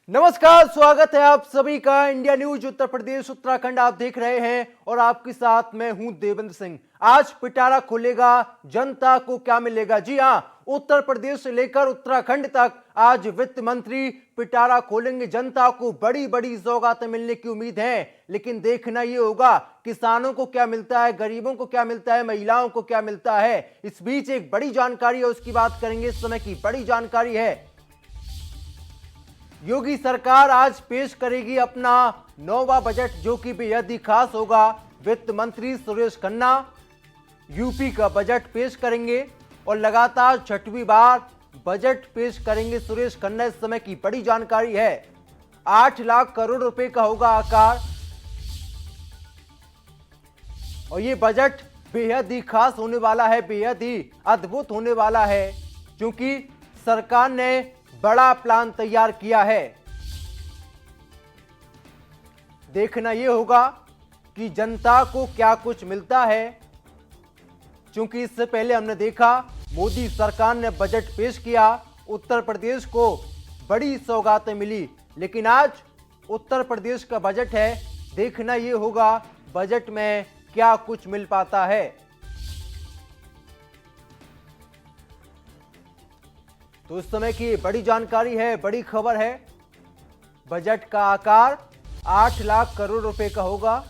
नमस्कार, स्वागत है आप सभी का इंडिया न्यूज उत्तर प्रदेश उत्तराखंड आप देख रहे हैं और आपके साथ मैं हूं देवेंद्र सिंह। आज पिटारा खुलेगा, जनता को क्या मिलेगा? जी हां, उत्तर प्रदेश से लेकर उत्तराखंड तक आज वित्त मंत्री पिटारा खोलेंगे। जनता को बड़ी बड़ी सौगातें मिलने की उम्मीद है, लेकिन देखना यह होगा किसानों को क्या मिलता है, गरीबों को क्या मिलता है, महिलाओं को क्या मिलता है। इस बीच एक बड़ी जानकारी है, उसकी बात करेंगे। इस समय की बड़ी जानकारी है, योगी सरकार आज पेश करेगी अपना नौवां बजट, जो कि बेहद ही खास होगा। वित्त मंत्री सुरेश खन्ना यूपी का बजट पेश करेंगे और लगातार छठवीं बार बजट पेश करेंगे सुरेश खन्ना। इस समय की बड़ी जानकारी है, 8 लाख करोड़ रुपए का होगा आकार और यह बजट बेहद ही खास होने वाला है, बेहद ही अद्भुत होने वाला है, क्योंकि सरकार ने बड़ा प्लान तैयार किया है। देखना यह होगा कि जनता को क्या कुछ मिलता है, क्योंकि इससे पहले हमने देखा मोदी सरकार ने बजट पेश किया, उत्तर प्रदेश को बड़ी सौगातें मिली, लेकिन आज उत्तर प्रदेश का बजट है। देखना यह होगा बजट में क्या कुछ मिल पाता है। तो इस समय की बड़ी जानकारी है, बड़ी खबर है। बजट का आकार 8 लाख करोड़ रुपए का होगा।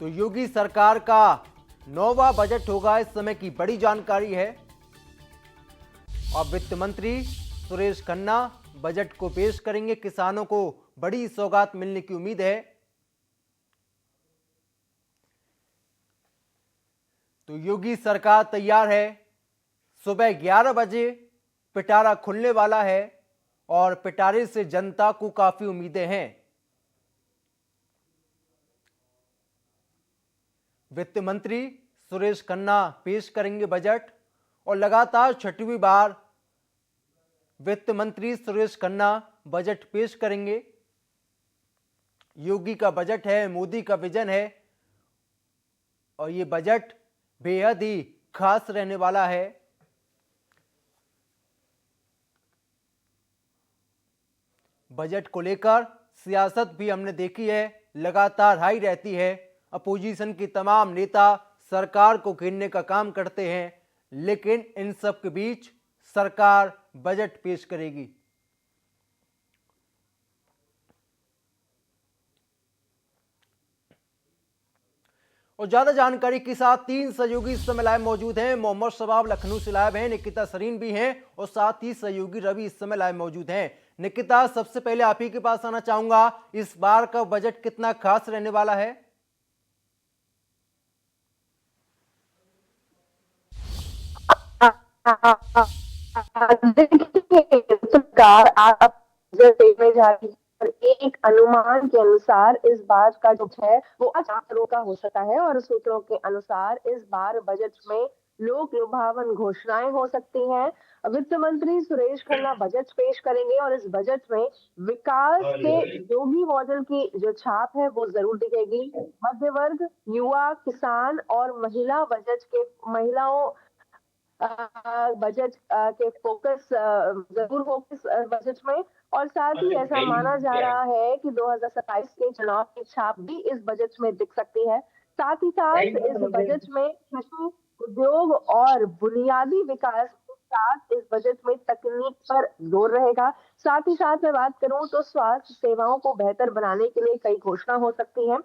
तो योगी सरकार का नौवां बजट होगा, इस समय की बड़ी जानकारी है। और वित्त मंत्री सुरेश खन्ना बजट को पेश करेंगे, किसानों को बड़ी सौगात मिलने की उम्मीद है। तो योगी सरकार तैयार है, सुबह 11 बजे पिटारा खुलने वाला है और पिटारे से जनता को काफी उम्मीदें हैं। वित्त मंत्री सुरेश खन्ना पेश करेंगे बजट और लगातार छठवीं बार वित्त मंत्री सुरेश खन्ना बजट पेश करेंगे। योगी का बजट है, मोदी का विजन है और यह बजट बेहद ही खास रहने वाला है। बजट को लेकर सियासत भी हमने देखी है, लगातार हाई रहती है। अपोजिशन के तमाम नेता सरकार को घेरने का काम करते हैं, लेकिन इन सब के बीच सरकार बजट पेश करेगी। और ज्यादा जानकारी के साथ 3 सहयोगी इस समय लाइव मौजूद हैं। मोहम्मद शबाब लखनऊ से लाइव हैं, निकिता सरीन भी हैं और साथ ही सहयोगी रवि इस समय लाइव मौजूद हैं। निकिता, सबसे पहले आप ही के पास आना चाहूंगा, इस बार का बजट कितना खास रहने वाला है? देखिए, सरकार आप देखने जा रही है और एक अनुमान के अनुसार इस बार का जो है वो 8 करोड़ का हो सकता है और सूत्रों के अनुसार इस बार बजट में लोक लुभावन घोषणाएं हो सकती हैं। वित्त मंत्री सुरेश खन्ना बजट पेश करेंगे और इस बजट में विकास के योगी मॉडल की जो छाप है वो जरूर दिखेगी। मध्य वर्ग, युवा, किसान और महिलाओं बजट के फोकस जरूर होगी इस बजट में। और साथ ही ऐसा माना जा रहा है कि 2027 के चुनाव की छाप भी इस बजट में दिख सकती है। साथ ही साथ इस बजट में कृषि, उद्योग और बुनियादी विकास के साथ इस बजट में तकनीक पर जोर रहेगा। साथ ही साथ मैं बात करूं तो स्वास्थ्य सेवाओं को बेहतर बनाने के लिए कई घोषणा हो सकती है।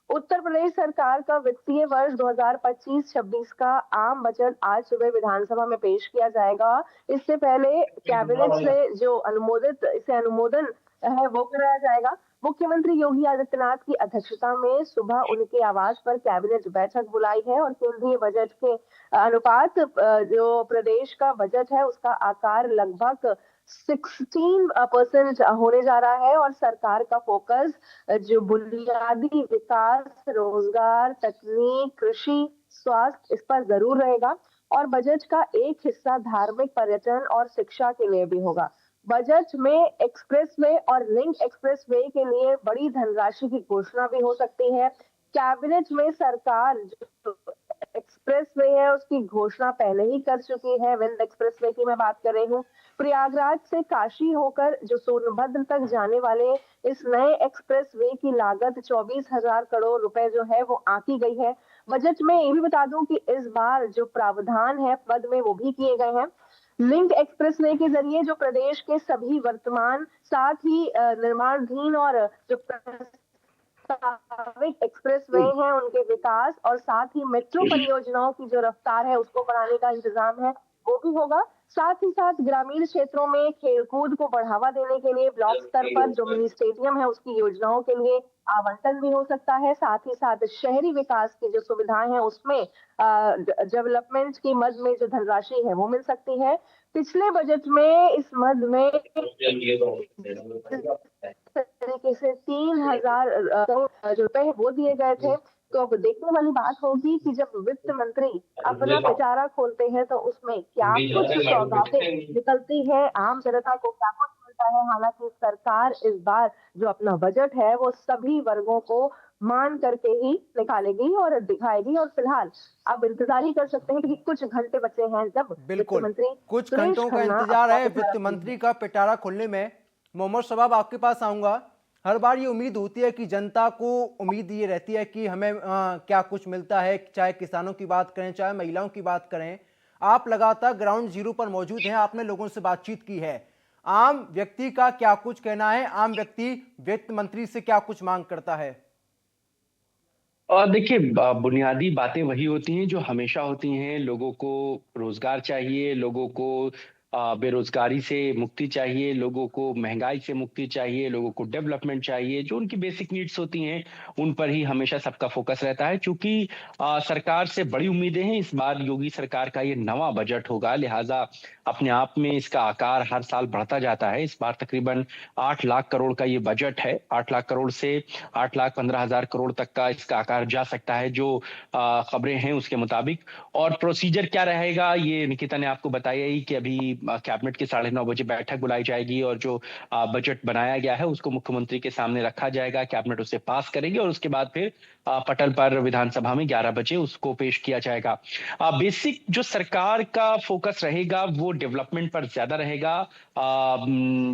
उत्तर प्रदेश सरकार का वित्तीय वर्ष 2025-26 का आम बजट आज सुबह विधानसभा में पेश किया जाएगा। इससे पहले कैबिनेट से जो अनुमोदन है वो कराया जाएगा। मुख्यमंत्री योगी आदित्यनाथ की अध्यक्षता में सुबह उनके आवास पर कैबिनेट बैठक बुलाई है और केंद्रीय बजट के अनुपात जो प्रदेश का बजट है उसका आकार लगभग 16% होने जा रहा है और सरकार का फोकस जो बुनियादी विकास, रोजगार, तकनीक, कृषि, स्वास्थ्य इस पर जरूर रहेगा। और बजट का एक हिस्सा धार्मिक, पर्यटन और शिक्षा के लिए भी होगा। बजट में एक्सप्रेसवे और रिंग एक्सप्रेसवे के लिए बड़ी धनराशि की घोषणा भी हो सकती है। कैबिनेट में सरकार जो एक्सप्रेसवे है उसकी घोषणा पहले ही कर चुकी है। विंध्य एक्सप्रेसवे की मैं बात कर रही हूँ। प्रयागराज से काशी होकर जो सोनभद्र तक जाने वाले इस नए एक्सप्रेस वे की लागत 24,000 करोड़ रुपए जो है वो आंकी गई है। बजट में ये भी बता दूं कि इस बार जो प्रावधान है पद में वो भी किए गए हैं। लिंक एक्सप्रेसवे के जरिए जो प्रदेश के सभी वर्तमान साथ ही निर्माणाधीन और जो प्रस्तावित एक्सप्रेसवे हैं उनके विकास और साथ ही मेट्रो परियोजनाओं की जो रफ्तार है उसको बढ़ाने का इंतजाम है वो भी होगा। साथ ही साथ ग्रामीण क्षेत्रों में खेलकूद को बढ़ावा देने के लिए ब्लॉक स्तर पर जो मिनी स्टेडियम है उसकी योजनाओं के लिए आवंटन भी हो सकता है। साथ ही साथ शहरी विकास की जो सुविधाएं हैं उसमें डेवलपमेंट की मद में जो धनराशि है वो मिल सकती है। पिछले बजट में इस मद में तरीके से 3,000 करोड़ जो रुपए वो दिए गए थे। तो अब देखने वाली बात होगी कि जब वित्त मंत्री अपना पिटारा खोलते हैं तो उसमें क्या कुछ सौगातें निकलती है, आम जनता को क्या कुछ मिलता है। हालांकि सरकार इस बार जो अपना बजट है वो सभी वर्गों को मान करके ही निकालेगी और दिखाएगी। और फिलहाल आप इंतजार ही कर सकते हैं कि कुछ घंटे बचे हैं जब वित्त बिल्कुल मंत्री कुछ सुरेश घंटों का खन्ना इंतजार है अपना वित्त मंत्री का पिटारा खोलने में। मोहम्मद शबाब, आपके पास आऊंगा। हर बार ये उम्मीद होती है कि जनता को उम्मीद ये रहती है कि हमें क्या कुछ मिलता है, चाहे किसानों की बात करें चाहे महिलाओं की बात करें। आप लगातार ग्राउंड जीरो पर मौजूद हैं, आपने लोगों से बातचीत की है। आम व्यक्ति का क्या कुछ कहना है, आम व्यक्ति वित्त मंत्री से क्या कुछ मांग करता है? और देखिए, बुनियादी बातें वही होती हैं जो हमेशा होती हैं। लोगों को रोजगार चाहिए, लोगों को बेरोजगारी से मुक्ति चाहिए, लोगों को महंगाई से मुक्ति चाहिए, लोगों को डेवलपमेंट चाहिए। जो उनकी बेसिक नीड्स होती हैं उन पर ही हमेशा सबका फोकस रहता है। चूंकि सरकार से बड़ी उम्मीदें हैं, इस बार योगी सरकार का ये नवा बजट होगा, लिहाजा अपने आप में इसका आकार हर साल बढ़ता जाता है। इस बार तकरीबन 8 लाख करोड़ का ये बजट है। 8 लाख करोड़ से 8,15,000 करोड़ तक का इसका आकार जा सकता है, जो खबरें हैं उसके मुताबिक। और प्रोसीजर क्या रहेगा ये निकिता ने आपको बताया ही कि अभी कैबिनेट की 9:30 बजे बैठक बुलाई जाएगी और जो बजट बनाया गया है उसको मुख्यमंत्री के सामने रखा जाएगा, कैबिनेट उसे पास करेगी और उसके बाद फिर पटल पर विधानसभा में 11 बजे उसको पेश किया जाएगा। बेसिक जो सरकार का फोकस रहेगा वो डेवलपमेंट पर ज्यादा रहेगा।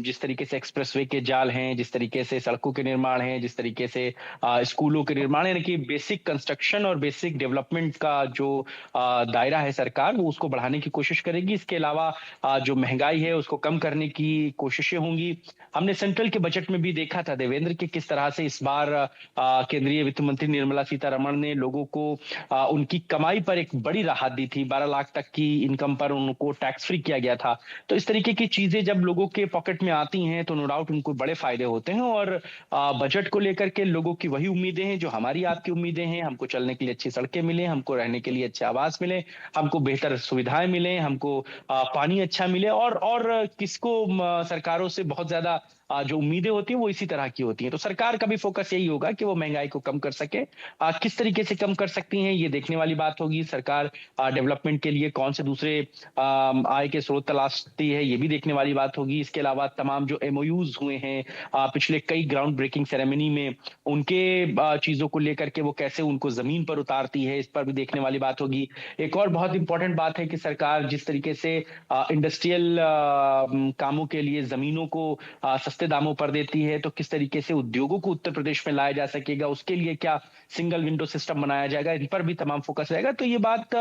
जिस तरीके से एक्सप्रेसवे के जाल हैं, जिस तरीके से सड़कों के निर्माण हैं, जिस तरीके से स्कूलों के निर्माण, यानी कि बेसिक कंस्ट्रक्शन और बेसिक डेवलपमेंट का जो दायरा है सरकार वो उसको बढ़ाने की कोशिश करेगी। इसके अलावा जो महंगाई है उसको कम करने की कोशिशें होंगी। हमने सेंट्रल के बजट में भी देखा था देवेंद्र कि किस तरह से इस बार केंद्रीय वित्त मंत्री निर्मला सीतारमण ने लोगों को उनकी कमाई पर एक बड़ी राहत दी थी। 12 लाख तक की इनकम पर उनको टैक्स फ्री किया गया था। तो इस तरीके की चीजें जब लोगों के पॉकेट में आती हैं तो नो डाउट उनको बड़े फायदे होते हैं। और बजट को लेकर के लोगों की वही उम्मीदें हैं जो हमारी आपकी उम्मीदें हैं। हमको चलने के लिए अच्छी सड़कें मिले, हमको रहने के लिए अच्छे आवास मिले, हमको बेहतर सुविधाएं मिले, हमको पानी अच्छा मिले। और किसको सरकारों से बहुत ज्यादा जो उम्मीदें होती हैं वो इसी तरह की होती हैं। तो सरकार का भी फोकस यही होगा कि वो महंगाई को कम कर सके। किस तरीके से कम कर सकती हैं ये देखने वाली बात होगी। सरकार डेवलपमेंट के लिए कौन से दूसरे आय के स्रोत तलाशती है ये भी देखने वाली बात होगी। इसके अलावा तमाम जो एमओयूज हुए हैं पिछले कई ग्राउंड ब्रेकिंग सेरेमनी में, उनके चीजों को लेकर के वो कैसे उनको जमीन पर उतारती है, इस पर भी देखने वाली बात होगी। एक और बहुत इंपॉर्टेंट बात है कि सरकार जिस तरीके से इंडस्ट्रियल कामों के लिए जमीनों को सस्ते दामों पर देती है, तो किस तरीके से उद्योगों को उत्तर प्रदेश में लाया जा सकेगा, उसके लिए क्या सिंगल विंडो सिस्टम बनाया जाएगा, इन पर भी तमाम फोकस रहेगा। तो ये बात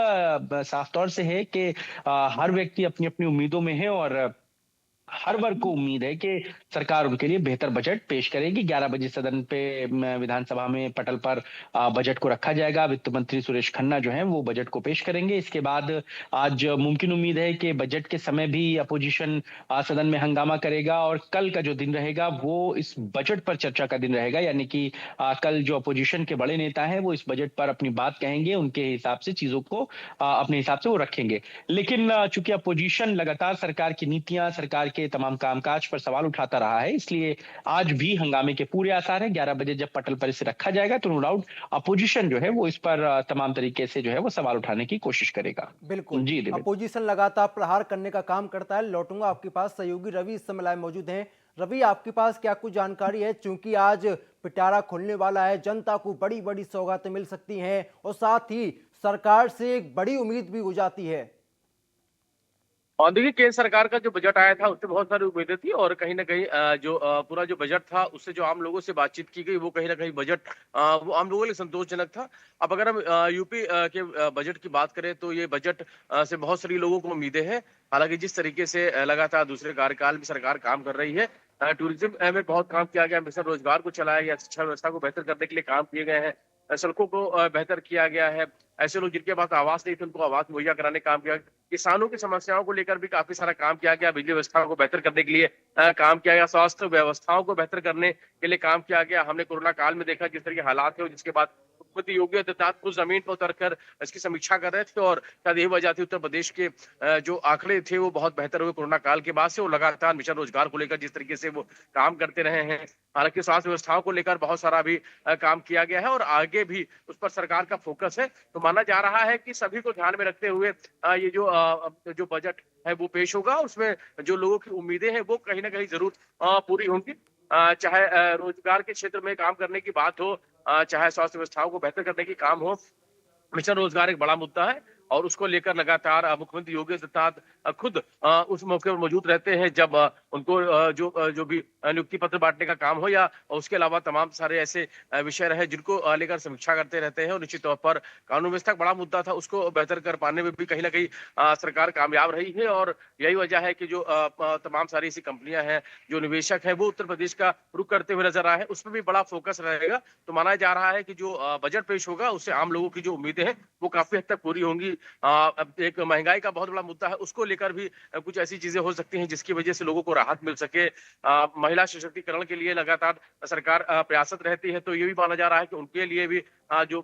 साफ तौर से है कि हर व्यक्ति अपनी अपनी उम्मीदों में है और हर वर्ग को उम्मीद है कि सरकार उनके लिए बेहतर बजट पेश करेगी। 11 बजे सदन पे विधानसभा में पटल पर बजट को रखा जाएगा। वित्त मंत्री सुरेश खन्ना जो हैं वो बजट को पेश करेंगे। इसके बाद आज मुमकिन उम्मीद है कि बजट के समय भी अपोजिशन सदन में हंगामा करेगा और कल का जो दिन रहेगा वो इस बजट पर चर्चा का दिन रहेगा। यानी कि कल जो अपोजिशन के बड़े नेता हैं वो इस बजट पर अपनी बात कहेंगे, उनके हिसाब से चीजों को अपने हिसाब से वो रखेंगे। लेकिन चूंकि अपोजिशन लगातार सरकार की नीतियां, सरकार के तमाम कामकाज पर सवाल उठाता रहा है, इसलिए आज भी हंगामे के पूरे आसार हैं। 11 बजे जब पटल पर इसे रखा जाएगा तो नो डाउट अपोजिशन जो है वो इस पर तमाम तरीके से जो है वो सवाल उठाने की कोशिश करेगा। बिल्कुल, जी अपोजिशन लगातार प्रहार करने का काम करता है। लौटूंगा आपके पास, सहयोगी रवि इस समय लाइव मौजूद हैं। रवि, आपके पास क्या कुछ जानकारी है? चूंकि आज पिटारा खुलने वाला है, जनता को बड़ी बड़ी सौगातें मिल सकती हैं और साथ ही सरकार से एक बड़ी उम्मीद भी हो जाती है। और देखिए केंद्र सरकार का जो बजट आया था उससे बहुत सारी उम्मीदें थी और कहीं ना कहीं जो पूरा जो बजट था उससे जो आम लोगों से बातचीत की गई वो कहीं ना कहीं बजट वो आम लोगों के लिए संतोषजनक था। अब अगर हम यूपी के बजट की बात करें तो ये बजट से बहुत सारी लोगों को उम्मीदें हैं। हालांकि जिस तरीके से लगातार दूसरे कार्यकाल में सरकार काम कर रही है, टूरिज्म में बहुत काम किया गया, मिशन रोजगार को चलाया गया, शिक्षा व्यवस्था को बेहतर करने के लिए काम किए गए हैं, सड़कों को बेहतर किया गया है। ऐसे लोग जिनके पास आवास नहीं थे उनको आवास मुहैया कराने का काम किया। किसानों की समस्याओं को लेकर भी काफी सारा काम किया गया, बिजली व्यवस्था को बेहतर करने के लिए काम किया गया, स्वास्थ्य व्यवस्थाओं को बेहतर करने के लिए काम किया गया। हमने कोरोना काल में देखा किस तरह के हालात थे, जिसके बाद मुख्यमंत्री योगी आदित्यनाथ को जमीन पर उतरकर इसकी समीक्षा कर रहे थे और शायद यही वजह थी उत्तर प्रदेश के जो आंकड़े थे वो बहुत बेहतर हुए कोरोना काल के बाद से। वो लगातार मिशन रोजगार को लेकर जिस तरीके से वो काम करते रहे हैं, हालांकि स्वास्थ्य व्यवस्थाओं को लेकर बहुत सारा भी काम किया गया है और आगे भी उस पर सरकार का फोकस है। तो माना जा रहा है कि सभी को ध्यान में रखते हुए ये जो बजट है वो पेश होगा। उसमें जो लोगों की उम्मीदें हैं वो कहीं ना कहीं जरूर पूरी होंगी। चाहे रोजगार के क्षेत्र में काम करने की बात हो, चाहे स्वास्थ्य व्यवस्थाओं को बेहतर करने की काम हो, मिशन रोजगार एक बड़ा मुद्दा है और उसको लेकर लगातार मुख्यमंत्री योगी आदित्यनाथ खुद उस मौके पर मौजूद रहते हैं जब उनको जो भी नियुक्ति पत्र बांटने का काम हो या उसके अलावा तमाम सारे ऐसे विषय रहे जिनको लेकर समीक्षा करते रहते हैं। और निश्चित तौर पर कानून व्यवस्था का बड़ा मुद्दा था, उसको बेहतर कर पाने में भी कहीं ना कहीं सरकार कामयाब रही है और यही वजह है कि जो तमाम सारी ऐसी कंपनियां हैं, जो निवेशक है वो उत्तर प्रदेश का रुख करते हुए नजर आए हैं, उसमें भी बड़ा फोकस रहेगा। तो माना जा रहा है कि जो बजट पेश होगा उससे आम लोगों की जो उम्मीदें हैं वो काफी हद तक पूरी होंगी। अब एक महंगाई का बहुत बड़ा मुद्दा है, उसको लेकर भी कुछ ऐसी चीजें हो सकती हैं जिसकी वजह से लोगों को राहत मिल सके। महिला सशक्तिकरण के लिए लगातार सरकार प्रयासरत रहती है, तो ये भी माना जा रहा है कि उनके लिए भी जो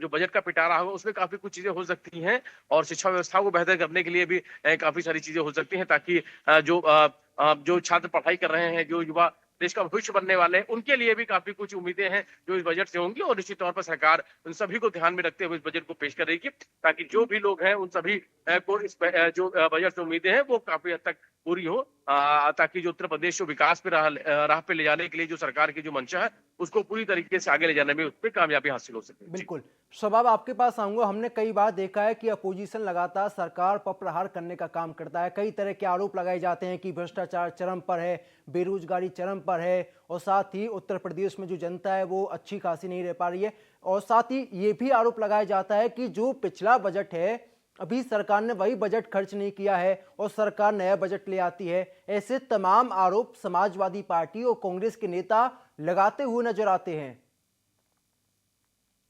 बजट का पिटारा होगा उसमें काफी कुछ चीजें हो सकती हैं और शिक्षा व्यवस्था को बेहतर करने के लिए भी काफी सारी चीजें हो सकती हैं, ताकि जो छात्र पढ़ाई कर रहे हैं, जो युवा देश का भविष्य बनने वाले हैं, उनके लिए भी काफी कुछ उम्मीदें हैं जो इस बजट से होंगी। और निश्चित तौर पर सरकार उन सभी को ध्यान में रखते हुए इस बजट को पेश करेगी, ताकि जो भी लोग हैं उन सभी को इस जो बजट से उम्मीदें हैं वो काफी हद तक पूरी हो, ताकि जो उत्तर प्रदेश को विकास पे राह पे ले जाने के लिए जो सरकार की जो मंशा है उसको पूरी तरीके से आगे ले जाने में उस पर कामयाबी हासिल हो सके। बिल्कुल। शबाब, आपके पास आऊंगा। हमने कई बार देखा है कि अपोजिशन लगातार सरकार पर प्रहार करने का काम करता है। कई तरह के आरोप लगाए जाते हैं कि भ्रष्टाचार चरम पर है, बेरोजगारी चरम पर है और साथ ही उत्तर प्रदेश में जो जनता है वो अच्छी खासी नहीं रह पा रही है। और साथ ही ये भी आरोप लगाया जाता है कि जो पिछला बजट है अभी सरकार ने वही बजट खर्च नहीं किया है और सरकार नया बजट ले आती है। ऐसे तमाम आरोप समाजवादी पार्टी और कांग्रेस के नेता लगाते हुए नजर आते हैं।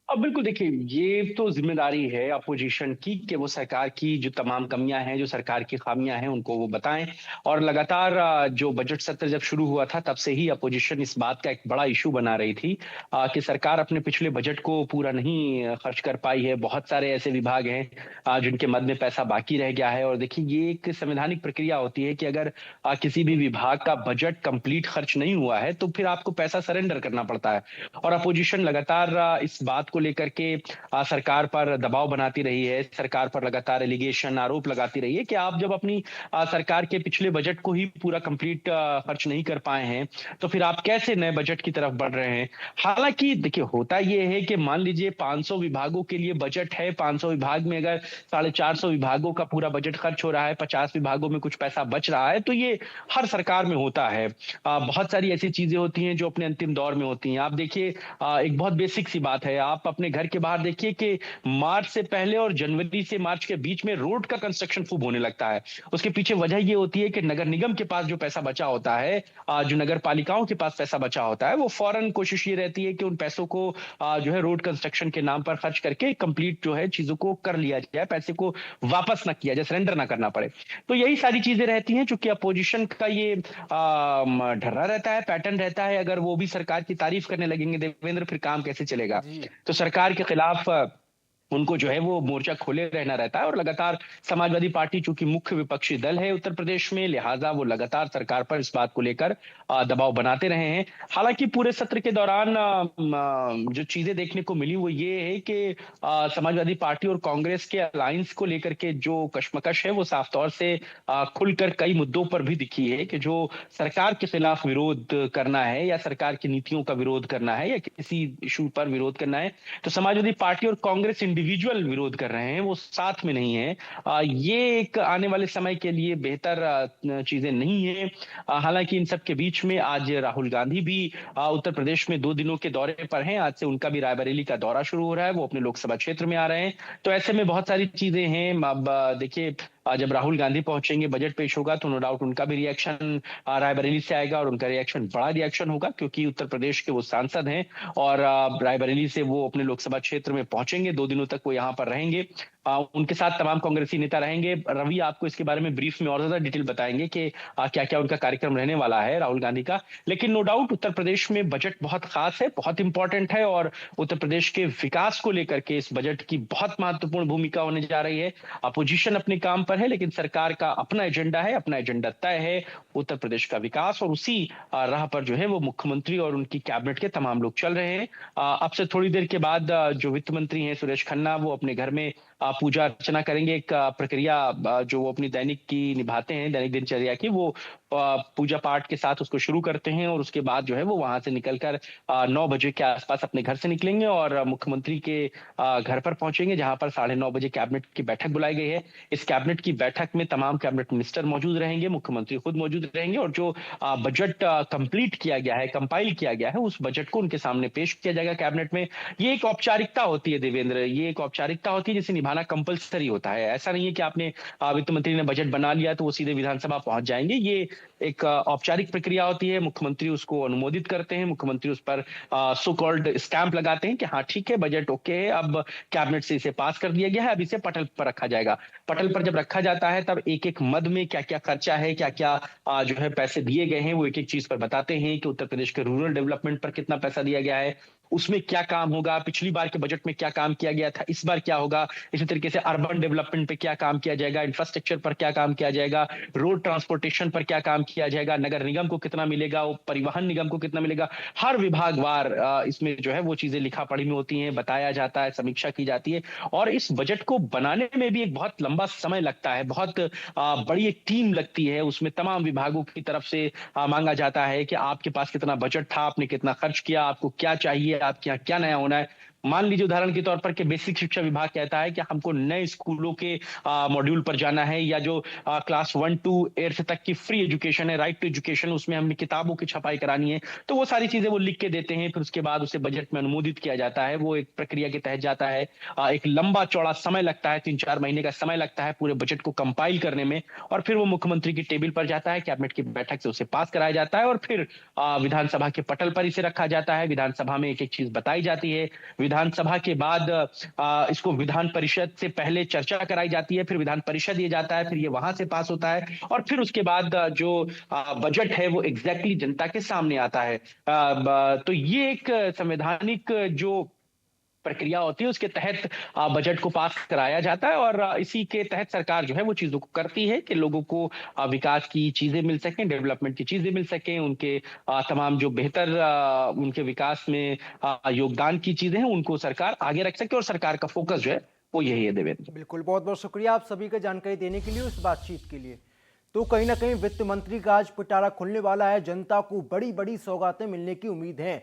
अब बिल्कुल देखिए, ये तो जिम्मेदारी है अपोजिशन की कि वो सरकार की जो तमाम कमियां हैं, जो सरकार की खामियां हैं, उनको वो बताएं। और लगातार जो बजट सत्र जब शुरू हुआ था तब से ही अपोजिशन इस बात का एक बड़ा इशू बना रही थी कि सरकार अपने पिछले बजट को पूरा नहीं खर्च कर पाई है। बहुत सारे ऐसे विभाग हैं जिनके मद में पैसा बाकी रह गया है। और देखिए, ये एक संवैधानिक प्रक्रिया होती है कि अगर किसी भी विभाग का बजट कंप्लीट खर्च नहीं हुआ है तो फिर आपको पैसा सरेंडर करना पड़ता है। और अपोजिशन लगातार इस बात को लेकर के सरकार पर दबाव बनाती रही है, सरकार पर लगातार एलिगेशन, आरोप लगाती रही है कि आप जब अपनी सरकार के पिछले बजट को ही पूरा कंप्लीट खर्च नहीं कर पाए हैं तो फिर आप कैसे नए बजट की तरफ बढ़ रहे हैं। हालांकि देखिए, होता यह है कि मान लीजिए 500 विभागों के लिए बजट है, 500 विभाग में अगर 450 विभागों का पूरा बजट खर्च हो रहा है, 50 विभागों में कुछ पैसा बच रहा है, तो ये हर सरकार में होता है। बहुत सारी ऐसी चीजें होती हैं जो अपने अंतिम दौर में होती हैं। आप देखिए, एक बहुत बेसिक सी बात है, आप अपने घर के बाहर देखिए कि मार्च से पहले और जनवरी से मार्च के बीच में रोड का कंस्ट्रक्शन खूब होने लगता है। उसके पीछे वजह ये होती है कि नगर निगम के पास जो पैसा बचा होता है, जो नगर पालिकाओं के पास पैसा बचा होता है, वो फौरन कोशिश ये रहती है कि उन पैसों को जो है रोड कंस्ट्रक्शन के नाम पर खर्च करके कंप्लीट जो है चीजों को कर लिया जाए, पैसे को वापस ना किया जाए, सरेंडर ना करना पड़े। तो यही सारी चीजें रहती हैं, चूंकि अपोजिशन का ये ढर्रा रहता है, पैटर्न रहता है। अगर वो भी सरकार की तारीफ करने लगेंगे देवेंद्र, फिर काम कैसे चलेगा। तो सरकार के खिलाफ उनको जो है वो मोर्चा खोले रहना रहता है। और लगातार समाजवादी पार्टी चूंकि मुख्य विपक्षी दल है उत्तर प्रदेश में, लिहाजा वो लगातार सरकार पर इस बात को लेकर दबाव बनाते रहे हैं। हालांकि पूरे सत्र के दौरान जो चीजें देखने को मिली वो ये है कि समाजवादी पार्टी और कांग्रेस के अलायंस को लेकर के जो कशमकश है वो साफ तौर से खुलकर कई मुद्दों पर भी दिखी है कि जो सरकार के खिलाफ विरोध करना है या सरकार की नीतियों का विरोध करना है या किसी इशू पर विरोध करना है, तो समाजवादी पार्टी और कांग्रेस इंडिविजुअल विरोध कर रहे हैं, वो साथ में नहीं है। ये एक आने वाले समय के लिए बेहतर चीजें नहीं है। हालांकि इन सब के बीच में आज राहुल गांधी भी उत्तर प्रदेश में 2 दिनों के दौरे पर हैं। आज से उनका भी रायबरेली का दौरा शुरू हो रहा है, वो अपने लोकसभा क्षेत्र में आ रहे हैं। तो ऐसे में बहुत सारी चीजें हैं। अब देखिए, जब राहुल गांधी पहुंचेंगे, बजट पेश होगा, तो नो डाउट उनका भी रिएक्शन रायबरेली से आएगा, और उनका रिएक्शन बड़ा रिएक्शन होगा, क्योंकि उत्तर प्रदेश के वो सांसद हैं और रायबरेली से वो अपने लोकसभा क्षेत्र में पहुंचेंगे। 2 दिनों तक वो यहाँ पर रहेंगे। उनके साथ तमाम कांग्रेसी नेता रहेंगे। रवि आपको इसके बारे में ब्रीफ में और ज्यादा डिटेल बताएंगे कि क्या क्या उनका कार्यक्रम रहने वाला है राहुल गांधी का। लेकिन नो डाउट उत्तर प्रदेश में बजट बहुत खास है, बहुत इंपॉर्टेंट है, और उत्तर प्रदेश के विकास को लेकर के इस बजट की बहुत महत्वपूर्ण भूमिका होने जा रही है। अपोजिशन अपने काम पर है, लेकिन सरकार का अपना एजेंडा है, अपना एजेंडा तय है उत्तर प्रदेश का विकास, और उसी राह पर जो है वो मुख्यमंत्री और उनकी कैबिनेट के तमाम लोग चल रहे हैं। अब से थोड़ी देर के बाद जो वित्त मंत्री हैं सुरेश खन्ना, वो अपने घर में पूजा अर्चना करेंगे। एक प्रक्रिया जो वो अपनी दैनिक की निभाते हैं, दैनिक दिनचर्या की, वो पूजा पाठ के साथ उसको शुरू करते हैं, और उसके बाद जो है वो वहां से निकलकर 9 बजे के आसपास अपने घर से निकलेंगे और मुख्यमंत्री के घर पर पहुंचेंगे, जहां पर 9:30 बजे कैबिनेट की बैठक बुलाई गई है। इस कैबिनेट की बैठक में तमाम कैबिनेट मिनिस्टर मौजूद रहेंगे, मुख्यमंत्री खुद मौजूद रहेंगे, और जो बजट कंप्लीट किया गया है, कंपाइल किया गया है, उस बजट को उनके सामने पेश किया जाएगा कैबिनेट में। ये एक औपचारिकता होती है देवेंद्र, ये एक औपचारिकता होती है जिसे निभाना कंपलसरी होता है। ऐसा नहीं है कि आपने वित्त मंत्री ने बजट बना लिया तो वो सीधे विधानसभा पहुंच जाएंगे। ये एक औपचारिक प्रक्रिया होती है। मुख्यमंत्री उसको अनुमोदित करते हैं, मुख्यमंत्री उस पर सो कॉल्ड स्टैंप लगाते हैं कि हाँ ठीक है, बजट ओके है, अब कैबिनेट से इसे पास कर दिया गया है, अब इसे पटल पर रखा जाएगा। पटल पर जब रखा जाता है तब एक एक मद में क्या क्या खर्चा है, क्या क्या जो है पैसे दिए गए हैं, वो एक एक चीज पर बताते हैं कि उत्तर प्रदेश के रूरल डेवलपमेंट पर कितना पैसा दिया गया है, उसमें क्या काम होगा, पिछली बार के बजट में क्या काम किया गया था, इस बार क्या होगा। इसी तरीके से अर्बन डेवलपमेंट पे क्या काम किया जाएगा, इंफ्रास्ट्रक्चर पर क्या काम किया जाएगा, रोड ट्रांसपोर्टेशन पर क्या काम किया जाएगा, नगर निगम को कितना मिलेगा, परिवहन निगम को कितना मिलेगा। हर विभाग वार इसमें जो है वो चीजें लिखा पढ़ी में होती हैं, बताया जाता है, समीक्षा की जाती है। और इस बजट को बनाने में भी एक बहुत लंबा समय लगता है, बहुत बड़ी एक टीम लगती है। उसमें तमाम विभागों की तरफ से मांगा जाता है कि आपके पास कितना बजट था, आपने कितना खर्च किया, आपको क्या चाहिए, आपके यहाँ क्या नया होना है। मान लीजिए उदाहरण के तौर पर कि बेसिक शिक्षा विभाग कहता है कि हमको नए स्कूलों के मॉड्यूल पर जाना है, या जो क्लास 1 to 8 तक की फ्री एजुकेशन है, राइट टू एजुकेशन, उसमें हमें किताबों की छपाई करानी है। तो वो सारी चीजें वो लिख के देते हैं, फिर उसके बाद उसे बजट में अनुमोदित किया जाता है। वो एक प्रक्रिया के तहत जाता है। एक लंबा चौड़ा समय लगता है, 3-4 महीने का समय लगता है पूरे बजट को कंपाइल करने में, और फिर वो मुख्यमंत्री की टेबल पर जाता है, कैबिनेट की बैठक से उसे पास कराया जाता है, और फिर विधानसभा के पटल पर इसे रखा जाता है। विधानसभा में एक एक चीज बताई जाती है। विधानसभा के बाद इसको विधान परिषद से पहले चर्चा कराई जाती है, फिर विधान परिषद ये जाता है, फिर ये वहां से पास होता है, और फिर उसके बाद जो बजट है वो एग्जैक्टली जनता के सामने आता है। तो ये एक संवैधानिक जो प्रक्रिया होती है, उसके तहत बजट को पास कराया जाता है, और इसी के तहत सरकार जो है वो चीजों को करती है कि लोगों को विकास की चीजें मिल सकें, डेवलपमेंट की चीजें मिल सकें, उनके तमाम जो बेहतर उनके विकास में योगदान की चीजें हैं उनको सरकार आगे रख सके, और सरकार का फोकस जो है वो यही है देवेंद्र। बिल्कुल, बहुत बहुत शुक्रिया आप सभी का जानकारी देने के लिए, उस बातचीत के लिए। तो कहीं ना कहीं वित्त मंत्री का आज पिटारा खुलने वाला है। जनता को बड़ी बड़ी सौगातें मिलने की उम्मीद है।